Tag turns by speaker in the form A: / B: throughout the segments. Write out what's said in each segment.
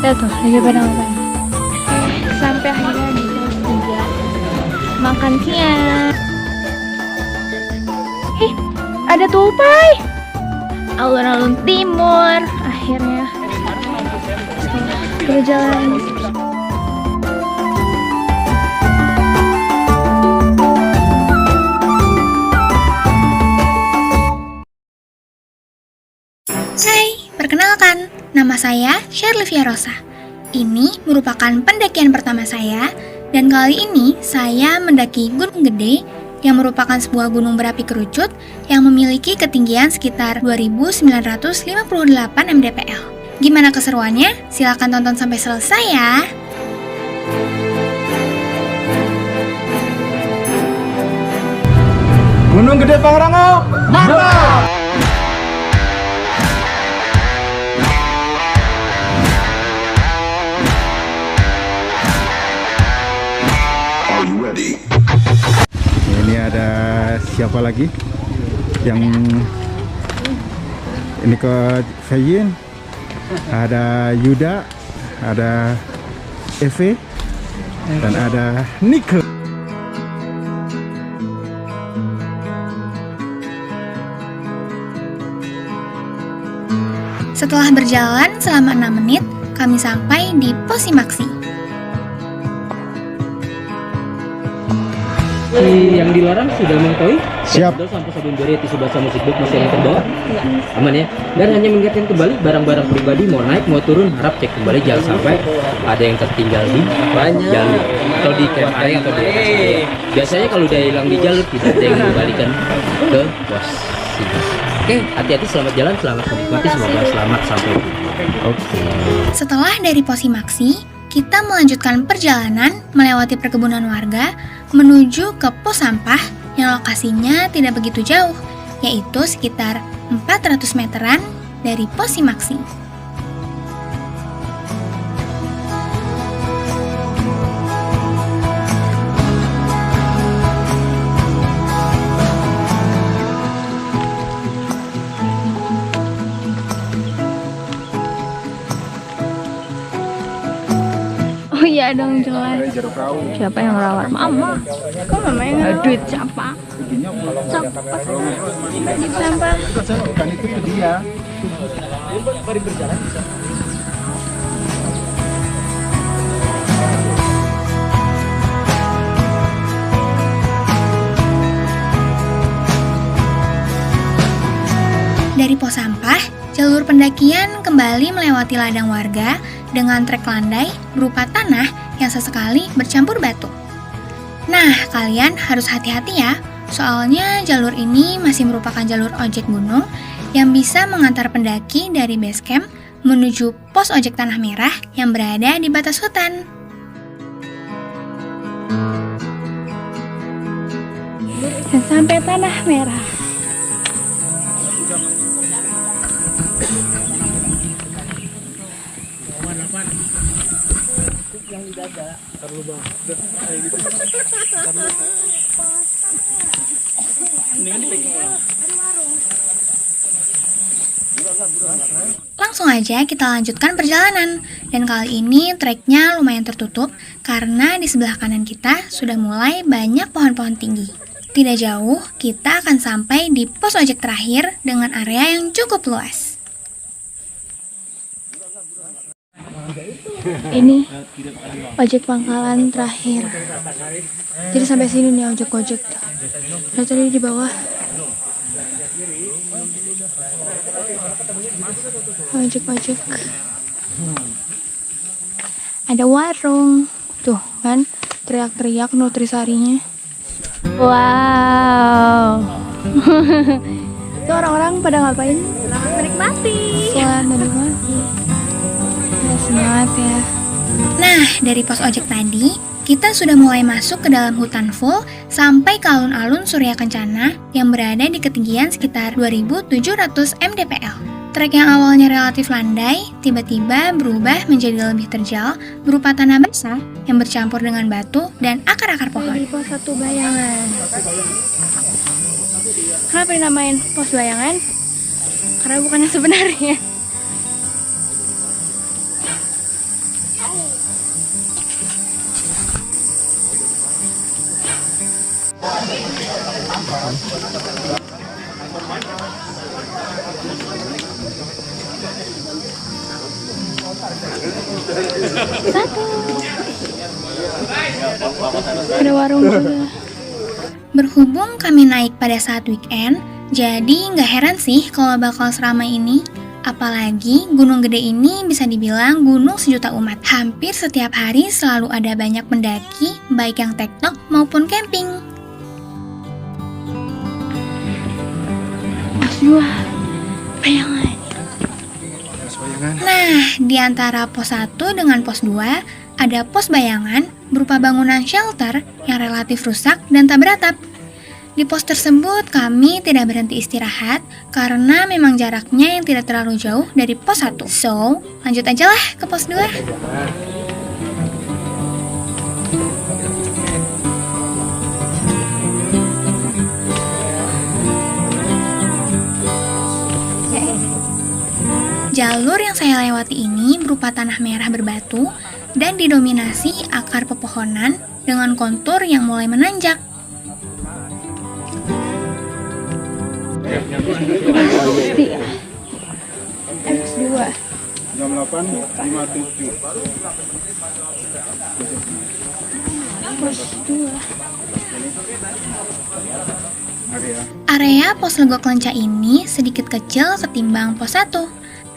A: Lihat tuh, lagi pada ngapain. Sampai akhirnya di pos 3 makan siang. Ada tupai. Alun-alun timur. Akhirnya berjalan.
B: Hai, perkenalkan, nama saya Sherlivia Rosa. Ini merupakan pendakian pertama saya, dan kali ini saya mendaki Gunung Gede yang merupakan sebuah gunung berapi kerucut yang memiliki ketinggian sekitar 2.958 mdpl. Gimana keseruannya? Silahkan tonton sampai selesai ya!
C: Gunung Gede Pangrango, mantap! Ini ada siapa lagi yang ini ke Feyin, ada Yuda, ada Eve, dan ada Nike.
B: Setelah berjalan selama 6 menit, kami sampai di Pos Simaksi.
D: Yang dilarang sudah mengetahui?
C: Siap.
D: Sudah sampai sabun beri, tisu basah, musik box masih yang terbawa? Aman ya. Dan hanya mengingatkan kembali barang-barang pribadi mau naik mau turun harap cek kembali, jangan sampai ada yang tertinggal di jalur atau di camp area atau di atas area. Biasanya kalau udah hilang di jalur tidak ada yang mengembalikan ke pos. Oke, hati-hati, selamat jalan, selamat menikmati, semoga selamat sampai. Oke.
B: Setelah dari Pos Simaksi, kita melanjutkan perjalanan melewati perkebunan warga menuju ke pos sampah yang lokasinya tidak begitu jauh, yaitu sekitar 400 meteran dari Pos Simaksi.
A: Oh iya dong, jelas. Siapa yang merawat? Mama. Kok mama yang nggak duit siapa? Sampah.
C: Bukan itu ke dia.
B: Dari pos sampah, jalur pendakian kembali melewati ladang warga dengan trek landai berupa tanah yang sesekali bercampur batu. Nah, kalian harus hati-hati ya, soalnya jalur ini masih merupakan jalur ojek gunung yang bisa mengantar pendaki dari base camp menuju pos ojek Tanah Merah yang berada di batas hutan.
A: Dan sampai Tanah Merah.
B: Langsung aja kita lanjutkan perjalanan, dan kali ini treknya lumayan tertutup karena di sebelah kanan kita sudah mulai banyak pohon-pohon tinggi. Tidak jauh, kita akan sampai di pos ojek terakhir dengan area yang cukup luas.
A: Ini ojek pangkalan terakhir. Jadi sampai sini nih ojek-ojek. Lihat tadi di bawah. Ojek-ojek. Ada warung. Tuh kan, teriak-teriak nutrisarinya. Wow. Itu orang-orang pada ngapain?
B: Selamat menikmati.
A: Selamat menikmati. Semangat ya.
B: Nah, dari pos ojek tadi, kita sudah mulai masuk ke dalam hutan full sampai ke alun-alun Surya Kencana yang berada di ketinggian sekitar 2.700 mdpl. Trek yang awalnya relatif landai, tiba-tiba berubah menjadi lebih terjal berupa tanah basah yang bercampur dengan batu dan akar-akar pohon.
A: Di pos 1 Bayangan. Kenapa dinamain pos Bayangan? Karena bukan yang sebenarnya. Ada warung juga.
B: Berhubung kami naik pada saat weekend, jadi nggak heran sih kalau bakal seramai ini. Apalagi Gunung Gede ini bisa dibilang gunung sejuta umat. Hampir setiap hari selalu ada banyak pendaki, baik yang tektok maupun camping.
A: Pos 2 bayangan.
B: Nah, di antara pos 1 dengan pos 2, ada pos bayangan berupa bangunan shelter yang relatif rusak dan tak beratap. Di pos tersebut kami tidak berhenti istirahat karena memang jaraknya yang tidak terlalu jauh dari pos 1. So, lanjut aja lah ke pos 2. Jalur yang saya lewati ini berupa tanah merah berbatu dan didominasi akar pepohonan dengan kontur yang mulai menanjak.
A: Pasti X2.
C: Jam 8.57.
A: Pos 2.
B: Area pos Legok Lenca ini sedikit kecil ketimbang pos 1.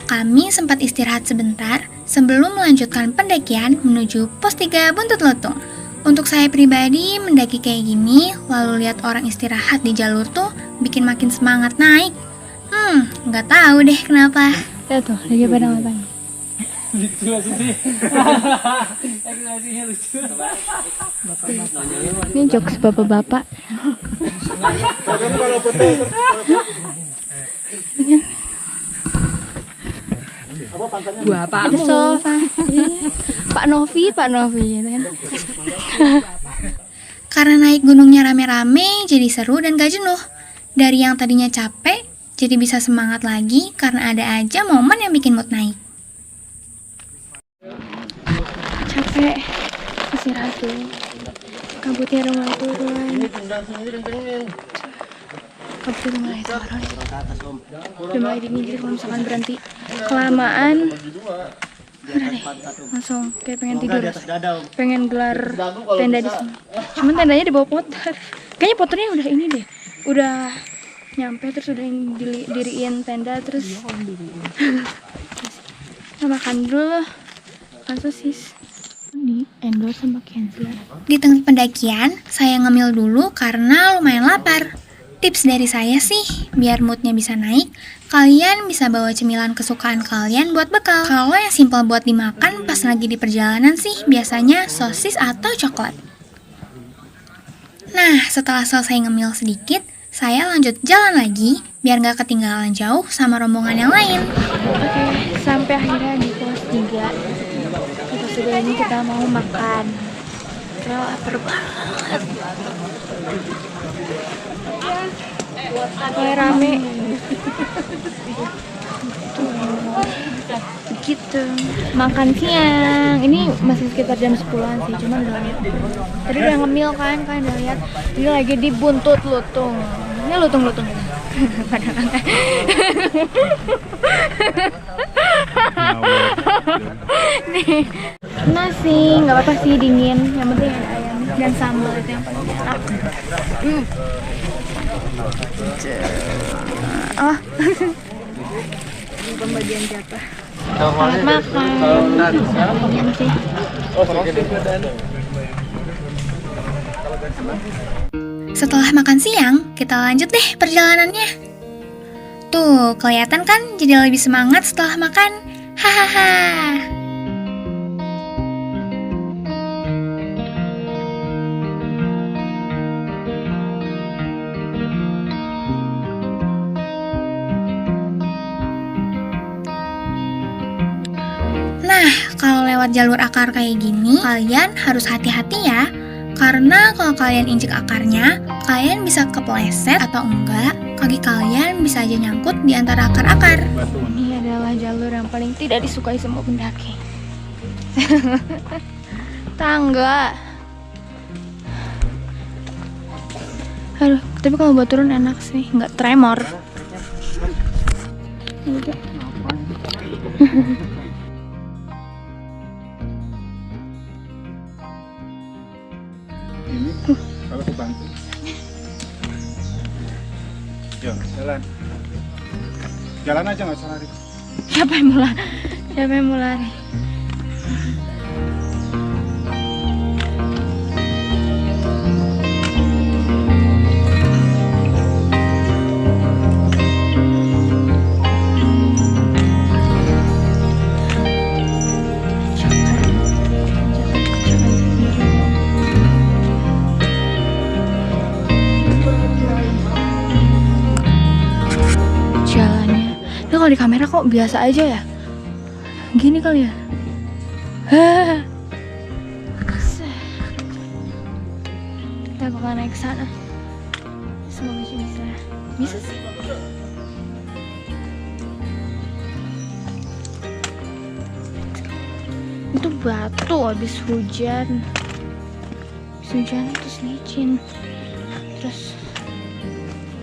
B: Kami sempat istirahat sebentar sebelum melanjutkan pendakian menuju pos 3 Buntut Lutung. Untuk saya pribadi, mendaki kayak gini, lalu lihat orang istirahat di jalur tuh bikin makin semangat naik. Nggak tahu deh kenapa.
A: Ya tuh, lagi pada ngapain? Ini jokes bapak-bapak. Ada sofa. Pak Novi gitu kan.
B: Karena naik gunungnya rame-rame, jadi seru dan gak jenuh. Dari yang tadinya capek, jadi bisa semangat lagi karena ada aja momen yang bikin mood naik.
A: Capek, istirahat dulu. Kabutnya udah mulai turun. Kabutnya udah mulai turun. Udah mulai dingin, jadi kalau misalkan berhenti kelamaan, udah deh, langsung kayak pengen tidur, pengen gelar tenda di sini. Cuman tendanya di bawah motor. Kayaknya motornya udah ini deh, udah nyampe terus udah diriin tenda terus. Nah, makan dulu, makan sosis. Ini endorse sama Kenzler.
B: Di tengah pendakian, saya ngemil dulu karena lumayan lapar. Tips dari saya sih, biar moodnya bisa naik, kalian bisa bawa cemilan kesukaan kalian buat bekal. Kalau yang simpel buat dimakan pas lagi di perjalanan sih, biasanya sosis atau coklat. Nah, setelah selesai ngemil sedikit, saya lanjut jalan lagi, biar nggak ketinggalan jauh sama rombongan yang lain.
A: Oke, sampai akhirnya di pos 3. Di pos 3 ini kita mau makan. Kita lapar banget. Mulai rame. Gitu. Makan siang. Ini masih sekitar jam 10-an sih, cuman udah tadi udah ngemil kan udah lihat. Ini lagi di Buntut Lutung. Ini lutung-lutung gitu. Padahal nih nasi nggak apa-apa sih, dingin, yang penting ada ayam dan sambal, itu yang paling enak. Oh ini pembagian jatah. Selamat makan. Ayam sih.
B: Setelah makan siang, kita lanjut deh perjalanannya. Tuh, kelihatan kan jadi lebih semangat setelah makan. Hahaha. Nah, kalau lewat jalur akar kayak gini, kalian harus hati-hati ya. Karena kalau kalian injek akarnya, kalian bisa kepleset atau enggak, kaki kalian bisa aja nyangkut di antara akar-akar.
A: Ini adalah jalur yang paling tidak disukai semua pendaki. Tangga. Aduh, tapi kalau buat turun enak sih, nggak tremor. Udah.
C: Ini kalau aku bantu. Yuk, jalan. Jalan aja nggak usah lari.
A: Siapa yang mau lari? Siapa yang mau lari? Jalannya, ini kalau di kamera kok biasa aja ya? Gini kali ya? Kita bakal naik ke sana. Semoga sih bisa. Bisa sih. Itu batu habis hujan. Habis hujan terus licin. Terus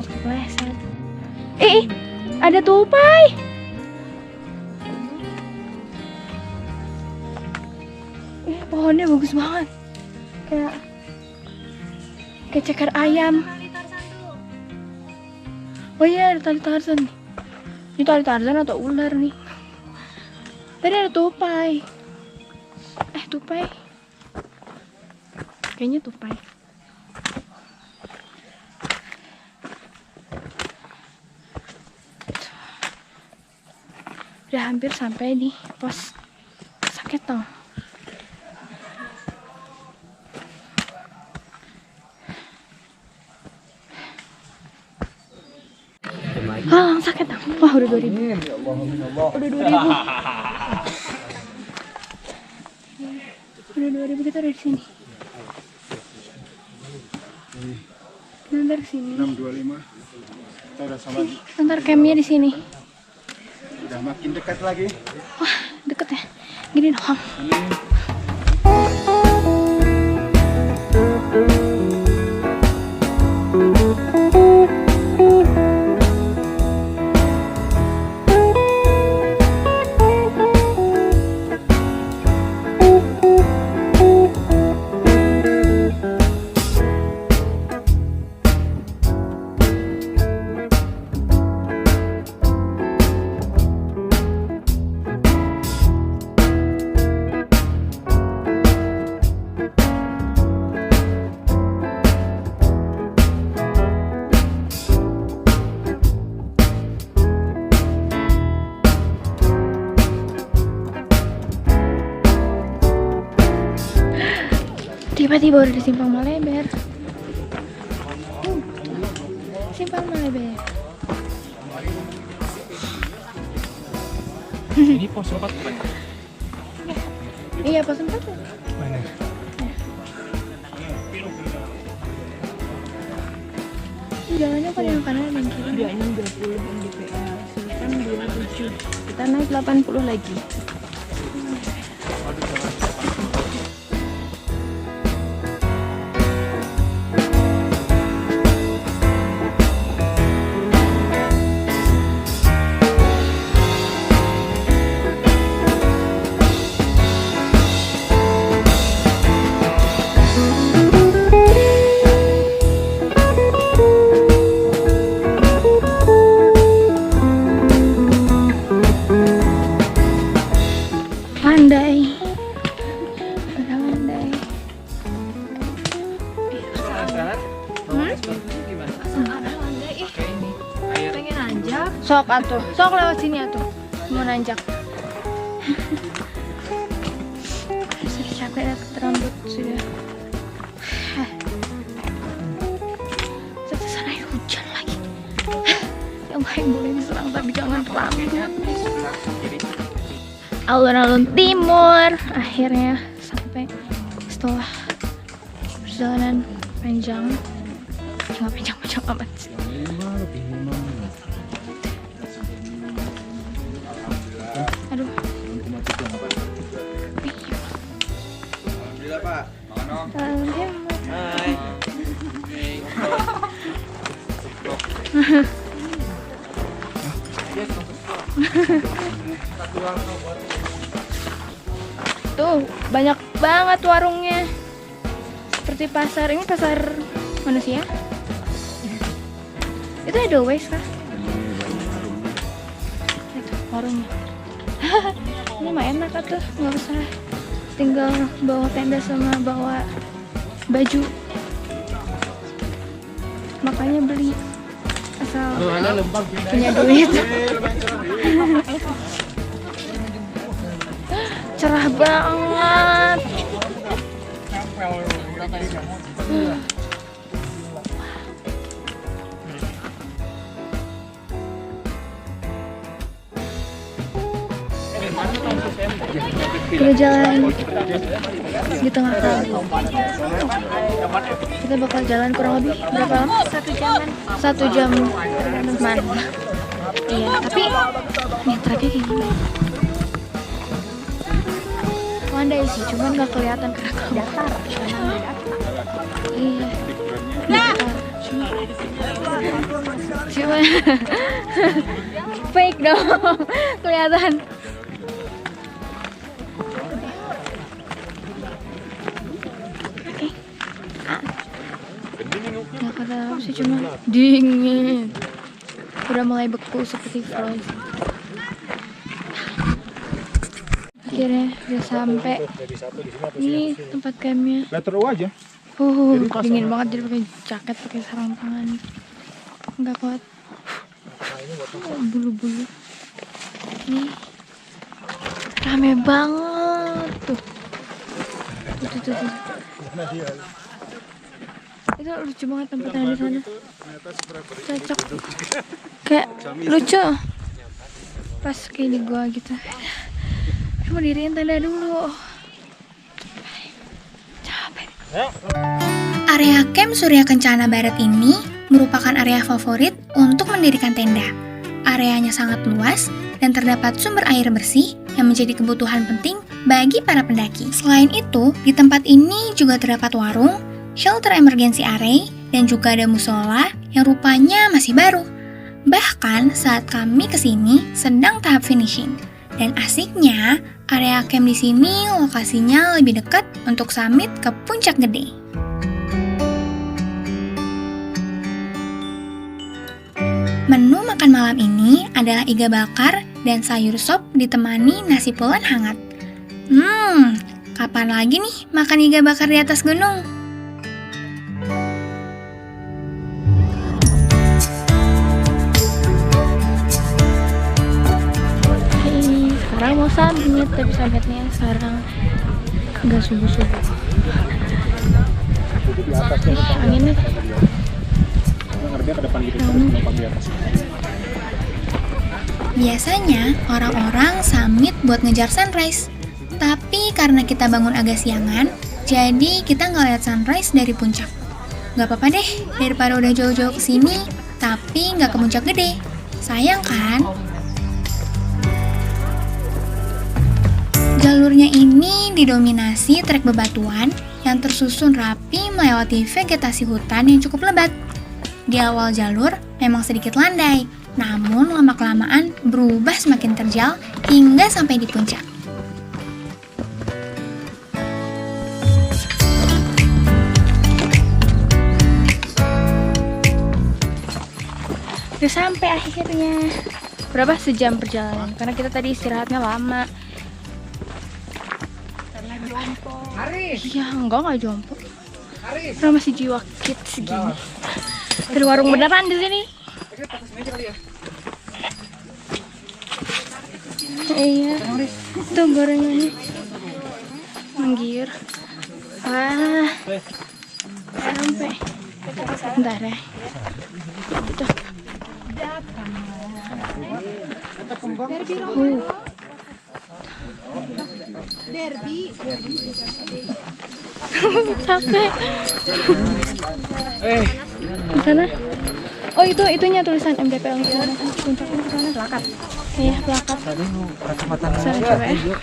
A: kepleset. Ada tupai. Pohonnya bagus banget. Kayak ceker ayam. Oh iya, ada tali Tarzan nih. Ini tali Tarzan atau ular nih? Tadi ada tupai. Tupai. Kayaknya tupai. Udah hampir sampai di pos sakit tau. Sakit tau. Wah, udah 2000. Udah 2000. Udah 2000, kita udah di sini. Nanti ke sini.
C: 625. Kita udah sama.
A: Ntar campnya di sini.
C: Udah makin dekat lagi.
A: Wah, deket ya. Gini dong. Tiba-tiba udah di Simpang Maleber. Simpang Maleber.
D: Ini pos 4 bukan?
A: Iya, pos 4 ya.
D: Mana?
A: Jalannya pada yang kanan dan kiri.
E: Dia ini 20 MDPA, silakan 27. Kita naik 80 lagi.
A: Landai. Ada landai.
E: Pengen nanjak?
A: Sok atuh. Sok lewat sini atuh. Mau nanjak. Sudah capek deket rambut sudah. Terus sana hujan lagi. Yang baik boleh diserang tapi jangan rambut. Alun-alun timur, akhirnya sampai setelah perjalanan panjang. Nggak panjang-panjang amat sih. Aduh. Tuh, banyak banget warungnya. Seperti pasar, ini pasar manusia. Itu Edelweiss kah? Itu warungnya. Ini mah enak tuh, nggak usah tinggal bawa tenda sama bawa baju. Makanya beli asal punya duit. Cerah banget. Kita jalan di tengah kali. Kita bakal jalan kurang lebih berapa lama? 1 jam. Man. Iya, tapi nih treknya kayak gini. Landai sih, cuman nggak kelihatan karena datar. Iya. Datar. Cuma fake dong, kelihatan. Nggak kata apa sih, cuma dingin. Udah mulai beku seperti frozen. Akhirnya udah sampai. Ini tempat campnya.
C: Letter U aja.
A: Dingin banget, jadi pakai jaket, pakai sarung tangan. Nggak kuat. Bulu-bulu. Nih, rame banget tuh. Tuh. Itu lucu banget tempatnya di sana. Cocok. Kayak lucu. Pas kayak di gua gitu. Mau diriin tenda dulu. Capek.
B: Area Camp Surya Kencana Barat ini merupakan area favorit untuk mendirikan tenda. Areanya sangat luas dan terdapat sumber air bersih yang menjadi kebutuhan penting bagi para pendaki. Selain itu, di tempat ini juga terdapat warung, shelter emergency area, dan juga ada musola yang rupanya masih baru. Bahkan saat kami kesini sedang tahap finishing. Dan asiknya, area camp di sini lokasinya lebih dekat untuk summit ke Puncak Gede. Menu makan malam ini adalah iga bakar dan sayur sop ditemani nasi pulen hangat. Kapan lagi nih makan iga bakar di atas gunung?
A: Sekarang mau summit, tapi summitnya sekarang nggak subuh-subuh. Anginnya
B: Biasanya orang-orang summit buat ngejar sunrise. Tapi karena kita bangun agak siangan, jadi kita nggak lihat sunrise dari puncak. Nggak apa-apa deh, daripada udah jauh-jauh kesini, tapi nggak ke Puncak Gede. Sayang kan? Jalurnya ini didominasi trek bebatuan yang tersusun rapi melewati vegetasi hutan yang cukup lebat. Di awal jalur memang sedikit landai, namun lama-kelamaan berubah semakin terjal hingga sampai di puncak.
A: udah sampai akhirnya. Berapa sejam perjalanan? Karena kita tadi istirahatnya lama. Ya enggak jompo. Karena masih jiwa kit segini. Dari warung beneran di sini. Iya. Tuh gorengannya. Manggir. Sampai. Bentar ya. Tuh. Capek. Di sana. Oh itunya tulisan MDPL di sana. Puncaknya ke sana. Plakat. Iya, plakat. Sana coba ya.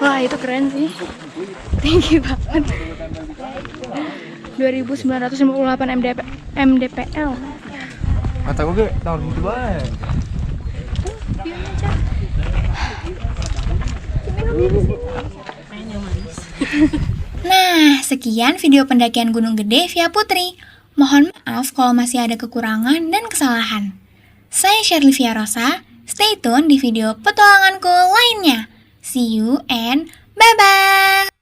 A: Wah, itu keren sih. Tinggi banget. 2958 MDPL.
C: Mata gue tahun itu banget.
A: View-nya
B: Nah, sekian video pendakian Gunung Gede via Putri. Mohon maaf kalau masih ada kekurangan dan kesalahan. Saya Shirley Rosa. Stay tune di video petualanganku lainnya. See you and bye-bye!